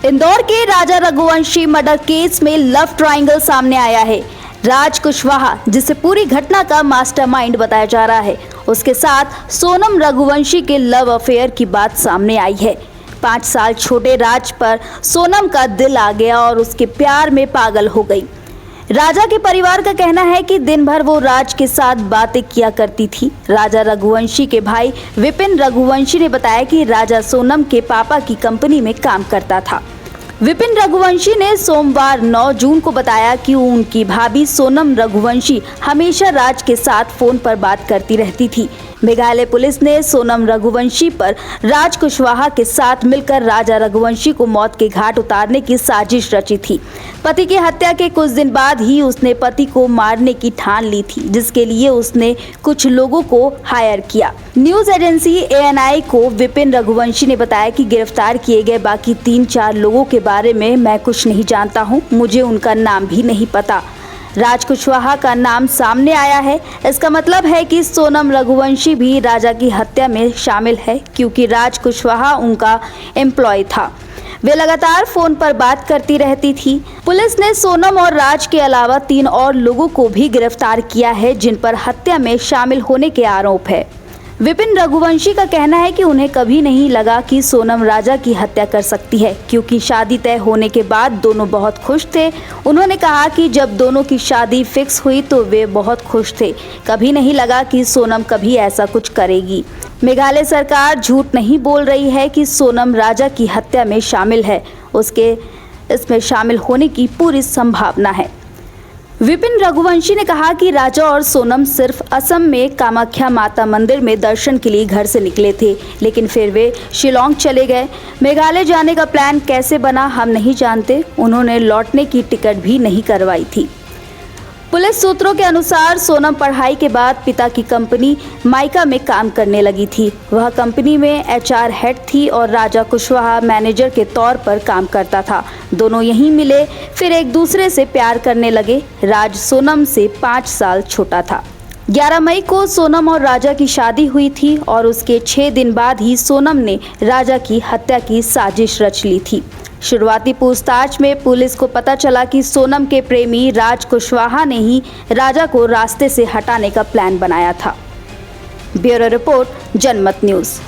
इंदौर के राजा Raghuvanshi murder case में love triangle सामने आया है। राज कुशवाहा, जिसे पूरी घटना का मास्टरमाइंड बताया जा रहा है, उसके साथ सोनम रघुवंशी के लव अफेयर की बात सामने आई है। 5 साल छोटे राज पर सोनम का दिल आ गया और उसके प्यार में पागल हो गई। राजा के परिवार का कहना है कि दिन भर वो राज के साथ बातें किया करती थी। राजा रघुवंशी के भाई विपिन रघुवंशी ने बताया कि राजा सोनम के पापा की कंपनी में काम करता था। विपिन रघुवंशी ने सोमवार 9 जून को बताया कि उनकी भाभी सोनम रघुवंशी हमेशा राज के साथ फोन पर बात करती रहती थी। मेघालय पुलिस ने सोनम रघुवंशी पर राज कुशवाहा के साथ मिलकर राजा रघुवंशी को मौत के घाट उतारने की साजिश रची थी। पति की हत्या के कुछ दिन बाद ही उसने पति को मारने की ठान ली थी, जिसके लिए उसने कुछ लोगों को हायर किया। न्यूज एजेंसी ANI को विपिन रघुवंशी ने बताया कि गिरफ्तार किए गए बाकी 3-4 लोगों के बारे में मैं कुछ नहीं जानता हूं, मुझे उनका नाम भी नहीं पता। राज कुशवाहा का नाम सामने आया है, इसका मतलब है कि सोनम रघुवंशी भी राजा की हत्या में शामिल है, क्योंकि राज कुशवाहा उनका एम्प्लॉय था। वे लगातार फोन पर बात करती रहती थी। पुलिस ने सोनम और राज के अलावा 3 और लोगों को भी गिरफ्तार किया है, जिन पर हत्या में शामिल होने के आरोप है। विपिन रघुवंशी का कहना है कि उन्हें कभी नहीं लगा कि सोनम राजा की हत्या कर सकती है, क्योंकि शादी तय होने के बाद दोनों बहुत खुश थे। उन्होंने कहा कि जब दोनों की शादी फिक्स हुई तो वे बहुत खुश थे। कभी नहीं लगा कि सोनम कभी ऐसा कुछ करेगी। मेघालय सरकार झूठ नहीं बोल रही है कि सोनम राजा की हत्या में शामिल है। उसके इसमें शामिल होने की पूरी संभावना है। विपिन रघुवंशी ने कहा कि राजा और सोनम सिर्फ असम में कामाख्या माता मंदिर में दर्शन के लिए घर से निकले थे, लेकिन फिर वे शिलोंग चले गए। मेघालय जाने का प्लान कैसे बना हम नहीं जानते। उन्होंने लौटने की टिकट भी नहीं करवाई थी। पुलिस सूत्रों के अनुसार सोनम पढ़ाई के बाद पिता की कंपनी माइका में काम करने लगी थी। वह कंपनी में HR हेड थी और राजा कुशवाहा मैनेजर के तौर पर काम करता था। दोनों यहीं मिले, फिर एक दूसरे से प्यार करने लगे। राज सोनम से 5 साल छोटा था। 11 मई को सोनम और राजा की शादी हुई थी और उसके 6 दिन बाद ही सोनम ने राजा की हत्या की साजिश रच ली थी। शुरुआती पूछताछ में पुलिस को पता चला कि सोनम के प्रेमी राज कुशवाहा ने ही राजा को रास्ते से हटाने का प्लान बनाया था। ब्यूरो रिपोर्ट, जनमत न्यूज़।